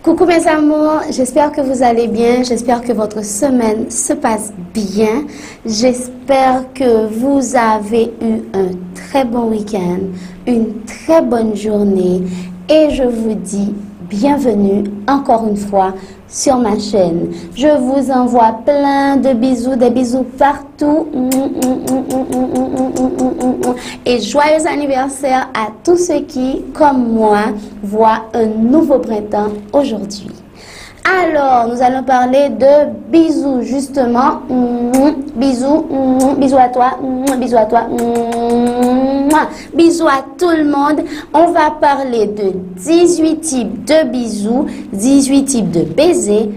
Coucou mes amours, j'espère que vous allez bien, j'espère que votre semaine se passe bien, j'espère que vous avez eu un très bon week-end, une très bonne journée et je vous dis bienvenue encore une fois sur ma chaîne. Je vous envoie plein de bisous, des bisous partout et joyeux anniversaire à tous ceux qui, comme moi, voient un nouveau printemps aujourd'hui. Alors, nous allons parler de bisous, justement. Bisous, bisous à toi, bisous à toi, bisous à tout le monde. On va parler de 18 types de bisous, 18 types de baisers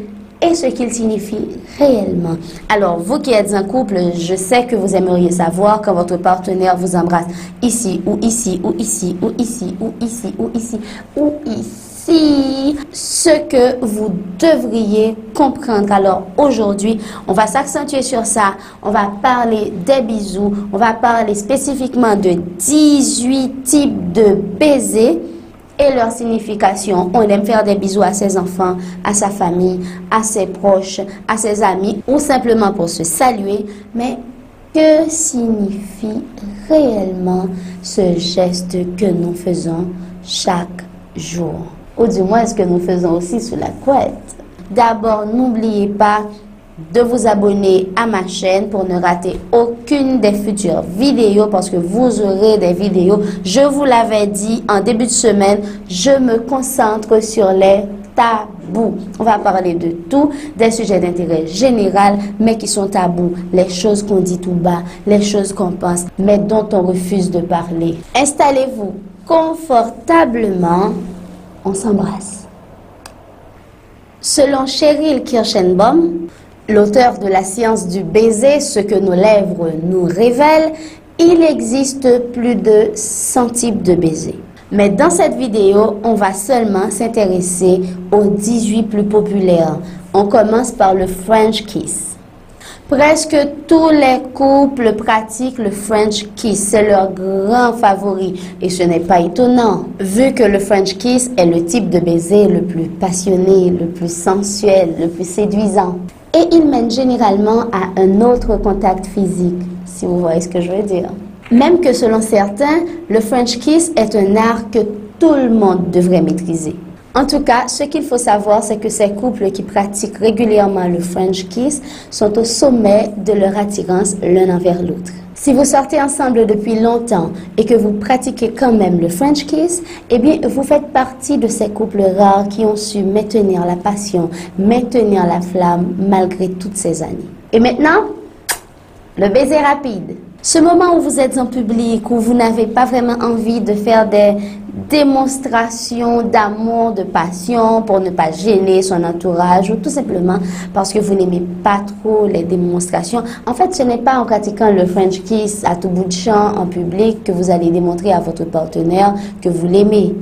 et ce qu'ils signifient réellement. Alors, vous qui êtes en couple, je sais que vous aimeriez savoir quand votre partenaire vous embrasse ici, ou ici, ou ici, ou ici, ou ici, ou ici, ou ici. Ce que vous devriez comprendre. Alors aujourd'hui, on va s'accentuer sur ça. On va parler des bisous. On va parler spécifiquement de 18 types de baisers et leur signification. On aime faire des bisous à ses enfants, à sa famille, à ses proches, à ses amis ou simplement pour se saluer. Mais que signifie réellement ce geste que nous faisons chaque jour? Ou du moins ce que nous faisons aussi sous la couette. D'abord, n'oubliez pas de vous abonner à ma chaîne pour ne rater aucune des futures vidéos parce que vous aurez des vidéos. Je vous l'avais dit en début de semaine, je me concentre sur les tabous. On va parler de tout, des sujets d'intérêt général, mais qui sont tabous. Les choses qu'on dit tout bas, les choses qu'on pense, mais dont on refuse de parler. Installez-vous confortablement. On s'embrasse. Selon Cheryl Kirschenbaum, l'auteur de la science du baiser, ce que nos lèvres nous révèlent, il existe plus de 100 types de baisers. Mais dans cette vidéo, on va seulement s'intéresser aux 18 plus populaires. On commence par le French Kiss. Presque tous les couples pratiquent le French Kiss, c'est leur grand favori et ce n'est pas étonnant vu que le French Kiss est le type de baiser le plus passionné, le plus sensuel, le plus séduisant. Et il mène généralement à un autre contact physique, si vous voyez ce que je veux dire. Même que selon certains, le French Kiss est un art que tout le monde devrait maîtriser. En tout cas, ce qu'il faut savoir, c'est que ces couples qui pratiquent régulièrement le French Kiss sont au sommet de leur attirance l'un envers l'autre. Si vous sortez ensemble depuis longtemps et que vous pratiquez quand même le French Kiss, eh bien, vous faites partie de ces couples rares qui ont su maintenir la passion, maintenir la flamme malgré toutes ces années. Et maintenant, le baiser rapide. Ce moment où vous êtes en public, où vous n'avez pas vraiment envie de faire des démonstrations d'amour, de passion pour ne pas gêner son entourage ou tout simplement parce que vous n'aimez pas trop les démonstrations. En fait, ce n'est pas en pratiquant le French Kiss à tout bout de champ en public que vous allez démontrer à votre partenaire que vous l'aimez.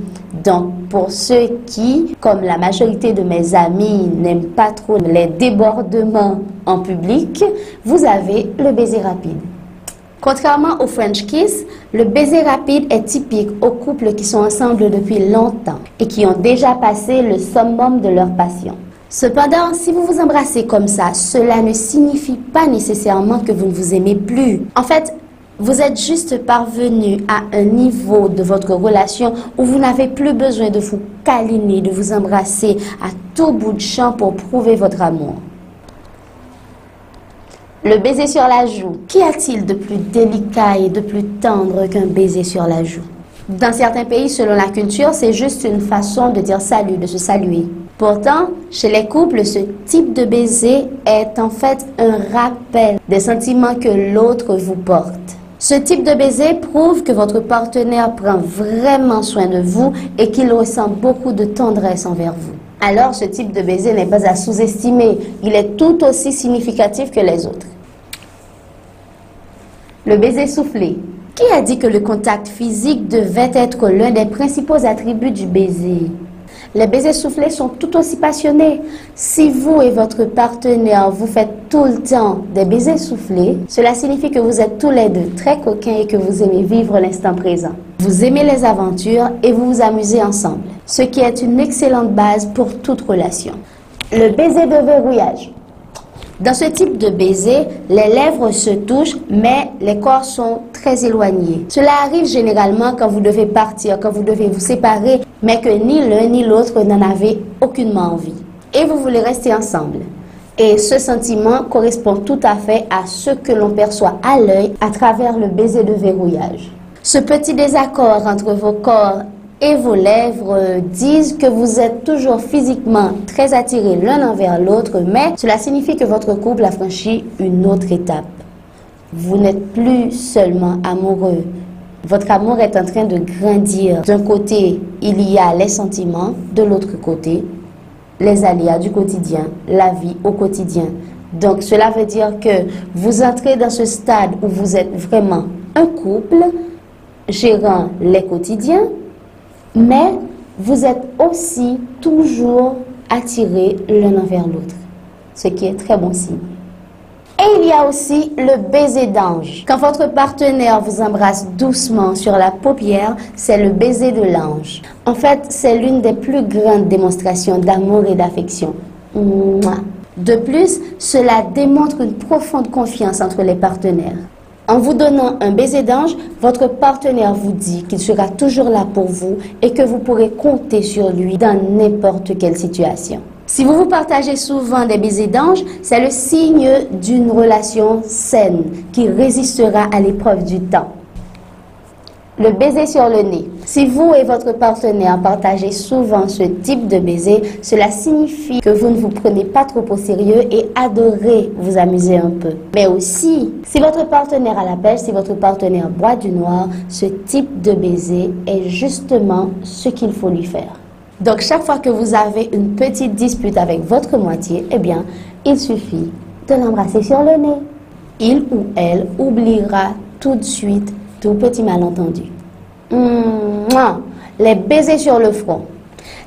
Donc, pour ceux qui, comme la majorité de mes amis, n'aiment pas trop les débordements en public, vous avez le baiser rapide. Contrairement au French Kiss, le baiser rapide est typique aux couples qui sont ensemble depuis longtemps et qui ont déjà passé le summum de leur passion. Cependant, si vous vous embrassez comme ça, cela ne signifie pas nécessairement que vous ne vous aimez plus. En fait, vous êtes juste parvenu à un niveau de votre relation où vous n'avez plus besoin de vous câliner, de vous embrasser à tout bout de champ pour prouver votre amour. Le baiser sur la joue. Qu'y a-t-il de plus délicat et de plus tendre qu'un baiser sur la joue? Dans certains pays, selon la culture, c'est juste une façon de dire salut, de se saluer. Pourtant, chez les couples, ce type de baiser est en fait un rappel des sentiments que l'autre vous porte. Ce type de baiser prouve que votre partenaire prend vraiment soin de vous et qu'il ressent beaucoup de tendresse envers vous. Alors, ce type de baiser n'est pas à sous-estimer. Il est tout aussi significatif que les autres. Le baiser soufflé. Qui a dit que le contact physique devait être l'un des principaux attributs du baiser? Les baisers soufflés sont tout aussi passionnés. Si vous et votre partenaire vous faites tout le temps des baisers soufflés, cela signifie que vous êtes tous les deux très coquins et que vous aimez vivre l'instant présent. Vous aimez les aventures et vous vous amusez ensemble, ce qui est une excellente base pour toute relation. Le baiser de verrouillage. Dans ce type de baiser, les lèvres se touchent, mais les corps sont très éloignés. Cela arrive généralement quand vous devez partir, quand vous devez vous séparer, mais que ni l'un ni l'autre n'en avez aucunement envie. Et vous voulez rester ensemble. Et ce sentiment correspond tout à fait à ce que l'on perçoit à l'œil à travers le baiser de verrouillage. Ce petit désaccord entre vos corps et vos lèvres disent que vous êtes toujours physiquement très attirés l'un envers l'autre, mais cela signifie que votre couple a franchi une autre étape. Vous n'êtes plus seulement amoureux. Votre amour est en train de grandir. D'un côté, il y a les sentiments, de l'autre côté, les aléas du quotidien, la vie au quotidien. Donc cela veut dire que vous entrez dans ce stade où vous êtes vraiment un couple gérant les quotidiens, mais vous êtes aussi toujours attirés l'un envers l'autre, ce qui est très bon signe. Et il y a aussi le baiser d'ange. Quand votre partenaire vous embrasse doucement sur la paupière, c'est le baiser de l'ange. En fait, c'est l'une des plus grandes démonstrations d'amour et d'affection. De plus, cela démontre une profonde confiance entre les partenaires. En vous donnant un baiser d'ange, votre partenaire vous dit qu'il sera toujours là pour vous et que vous pourrez compter sur lui dans n'importe quelle situation. Si vous vous partagez souvent des baisers d'ange, c'est le signe d'une relation saine qui résistera à l'épreuve du temps. Le baiser sur le nez. Si vous et votre partenaire partagez souvent ce type de baiser, cela signifie que vous ne vous prenez pas trop au sérieux et adorez vous amuser un peu. Mais aussi, si votre partenaire a la pêche, si votre partenaire boit du noir, ce type de baiser est justement ce qu'il faut lui faire. Donc chaque fois que vous avez une petite dispute avec votre moitié, eh bien, il suffit de l'embrasser sur le nez. Il ou elle oubliera tout de suite tout petit malentendu. Les baisers sur le front.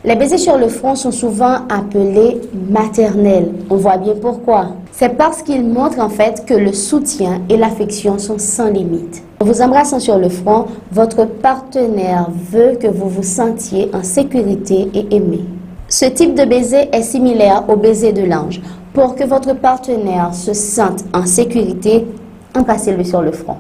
Les baisers sur le front sont souvent appelés maternels. On voit bien pourquoi. C'est parce qu'ils montrent en fait que le soutien et l'affection sont sans limite. En vous embrassant sur le front, votre partenaire veut que vous vous sentiez en sécurité et aimé. Ce type de baiser est similaire au baiser de l'ange. Pour que votre partenaire se sente en sécurité, embrassez-le sur le front.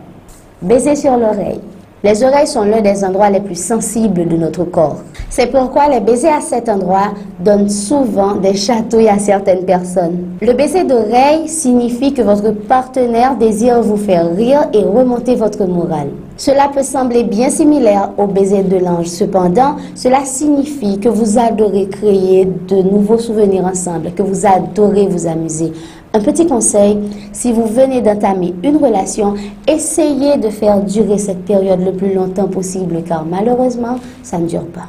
Baiser sur l'oreille. Les oreilles sont l'un des endroits les plus sensibles de notre corps. C'est pourquoi les baisers à cet endroit donnent souvent des chatouilles à certaines personnes. Le baiser d'oreille signifie que votre partenaire désire vous faire rire et remonter votre morale. Cela peut sembler bien similaire au baiser de l'ange. Cependant, cela signifie que vous adorez créer de nouveaux souvenirs ensemble, que vous adorez vous amuser. Un petit conseil, si vous venez d'entamer une relation, essayez de faire durer cette période le plus longtemps possible car malheureusement, ça ne dure pas.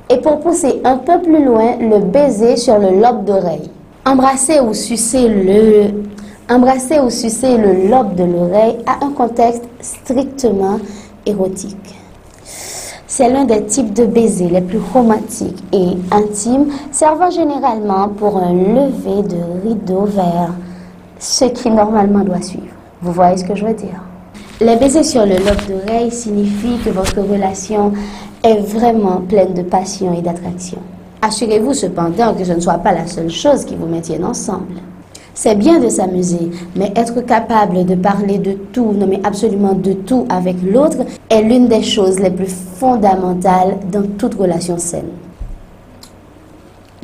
Et pour pousser un peu plus loin, le baiser sur le lobe d'oreille. Embrasser ou sucer le lobe de l'oreille a un contexte strictement érotique. C'est l'un des types de baisers les plus romantiques et intimes, servant généralement pour un lever de rideau vers ce qui normalement doit suivre. Vous voyez ce que je veux dire? Les baisers sur le lobe d'oreille signifient que votre relation est vraiment pleine de passion et d'attraction. Assurez-vous cependant que ce ne soit pas la seule chose qui vous maintienne ensemble. C'est bien de s'amuser, mais être capable de parler de tout, non mais absolument de tout avec l'autre, est l'une des choses les plus fondamentales dans toute relation saine.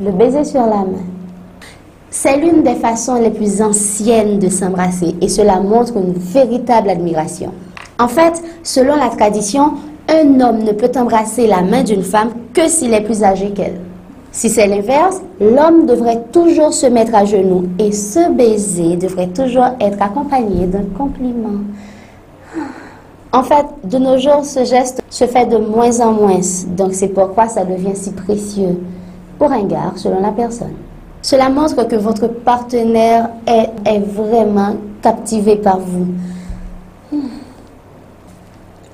Le baiser sur la main. C'est l'une des façons les plus anciennes de s'embrasser et cela montre une véritable admiration. En fait, selon la tradition, un homme ne peut embrasser la main d'une femme que s'il est plus âgé qu'elle. Si c'est l'inverse, l'homme devrait toujours se mettre à genoux et ce baiser devrait toujours être accompagné d'un compliment. En fait, de nos jours, ce geste se fait de moins en moins, donc c'est pourquoi ça devient si précieux ou ringard selon la personne. Cela montre que votre partenaire est vraiment captivé par vous.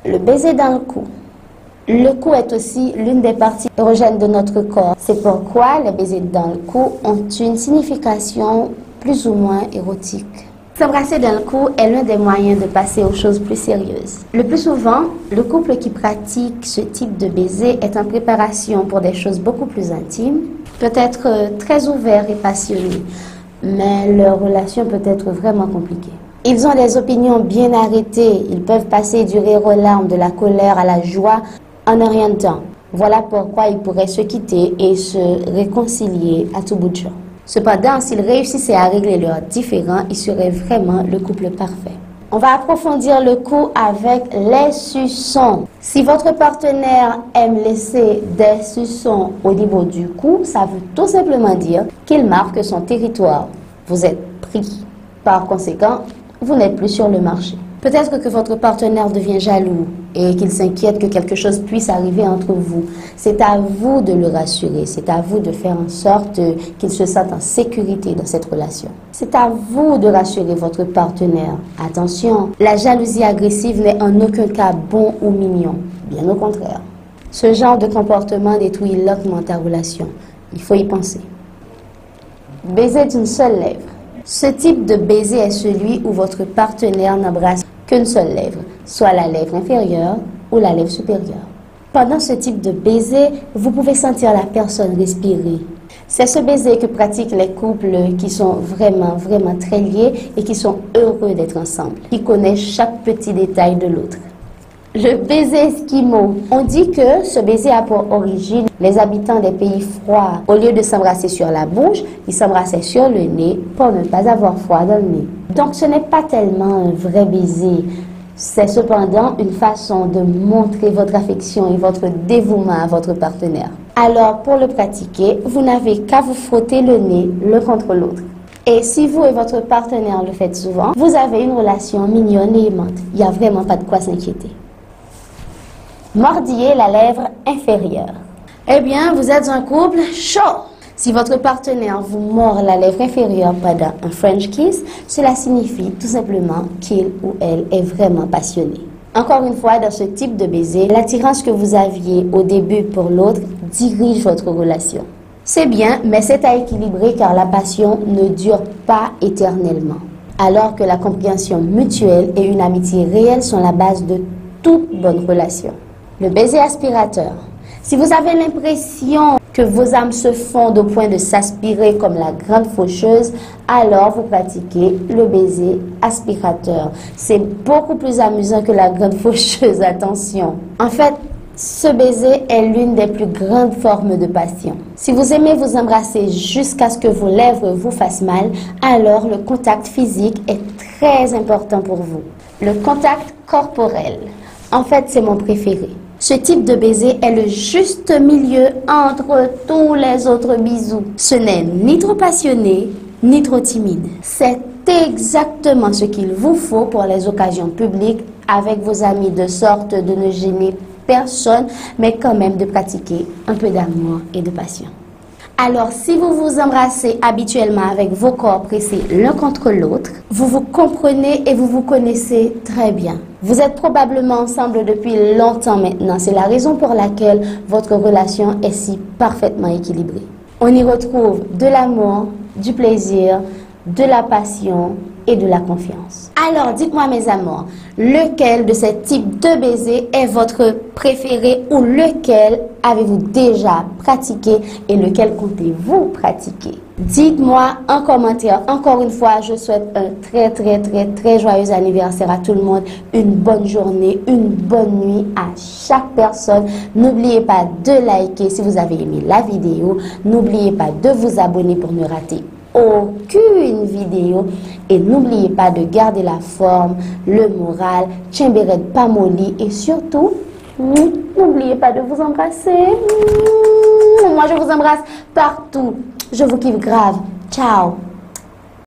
Le baiser dans le cou. Le cou est aussi l'une des parties érogènes de notre corps. C'est pourquoi les baisers dans le cou ont une signification plus ou moins érotique. S'embrasser d'un coup est l'un des moyens de passer aux choses plus sérieuses. Le plus souvent, le couple qui pratique ce type de baiser est en préparation pour des choses beaucoup plus intimes, peut-être très ouvert et passionné, mais leur relation peut être vraiment compliquée. Ils ont des opinions bien arrêtées, ils peuvent passer du rire aux larmes, de la colère à la joie en un rien de temps. Voilà pourquoi ils pourraient se quitter et se réconcilier à tout bout de champ. Cependant, s'ils réussissaient à régler leurs différends, ils seraient vraiment le couple parfait. On va approfondir le coup avec les suçons. Si votre partenaire aime laisser des suçons au niveau du cou, ça veut tout simplement dire qu'il marque son territoire. Vous êtes pris. Par conséquent, vous n'êtes plus sur le marché. Peut-être que votre partenaire devient jaloux et qu'il s'inquiète que quelque chose puisse arriver entre vous. C'est à vous de le rassurer, c'est à vous de faire en sorte qu'il se sente en sécurité dans cette relation. C'est à vous de rassurer votre partenaire. Attention, la jalousie agressive n'est en aucun cas bon ou mignon, bien au contraire. Ce genre de comportement détruit lentement ta relation. Il faut y penser. Baiser d'une seule lèvre. Ce type de baiser est celui où votre partenaire n'embrasse qu'une seule lèvre, soit la lèvre inférieure ou la lèvre supérieure. Pendant ce type de baiser, vous pouvez sentir la personne respirer. C'est ce baiser que pratiquent les couples qui sont vraiment très liés et qui sont heureux d'être ensemble, qui connaissent chaque petit détail de l'autre. Le baiser esquimau. On dit que ce baiser a pour origine les habitants des pays froids. Au lieu de s'embrasser sur la bouche, ils s'embrassaient sur le nez pour ne pas avoir froid dans le nez. Donc ce n'est pas tellement un vrai baiser. C'est cependant une façon de montrer votre affection et votre dévouement à votre partenaire. Alors pour le pratiquer, vous n'avez qu'à vous frotter le nez l'un contre l'autre. Et si vous et votre partenaire le faites souvent, vous avez une relation mignonne et aimante. Il n'y a vraiment pas de quoi s'inquiéter. Mordiller la lèvre inférieure. Eh bien, vous êtes un couple chaud. Si votre partenaire vous mord la lèvre inférieure pendant un French kiss, cela signifie tout simplement qu'il ou elle est vraiment passionné. Encore une fois, dans ce type de baiser, l'attirance que vous aviez au début pour l'autre dirige votre relation. C'est bien, mais c'est à équilibrer car la passion ne dure pas éternellement. Alors que la compréhension mutuelle et une amitié réelle sont la base de toute bonne relation. Le baiser aspirateur. Si vous avez l'impression que vos âmes se fondent au point de s'aspirer comme la grande faucheuse, alors vous pratiquez le baiser aspirateur. C'est beaucoup plus amusant que la grande faucheuse, attention. En fait, ce baiser est l'une des plus grandes formes de passion. Si vous aimez vous embrasser jusqu'à ce que vos lèvres vous fassent mal, alors le contact physique est très important pour vous. Le contact corporel. En fait, c'est mon préféré. Ce type de baiser est le juste milieu entre tous les autres bisous. Ce n'est ni trop passionné, ni trop timide. C'est exactement ce qu'il vous faut pour les occasions publiques avec vos amis, de sorte de ne gêner personne, mais quand même de pratiquer un peu d'amour et de passion. Alors, si vous vous embrassez habituellement avec vos corps pressés l'un contre l'autre, vous vous comprenez et vous vous connaissez très bien. Vous êtes probablement ensemble depuis longtemps maintenant. C'est la raison pour laquelle votre relation est si parfaitement équilibrée. On y retrouve de l'amour, du plaisir, de la passion et de la confiance. Alors, dites-moi mes amours, lequel de ces types de baisers est votre préféré ou lequel avez-vous déjà pratiqué et lequel comptez-vous pratiquer? Dites-moi en commentaire. Encore une fois, je souhaite un très joyeux anniversaire à tout le monde, une bonne journée, une bonne nuit à chaque personne. N'oubliez pas de liker si vous avez aimé la vidéo. N'oubliez pas de vous abonner pour ne rater aucune vidéo et n'oubliez pas de garder la forme, le moral, Tchimberet pas molli et surtout n'oubliez pas de vous embrasser. Moi je vous embrasse partout, je vous kiffe grave. Ciao.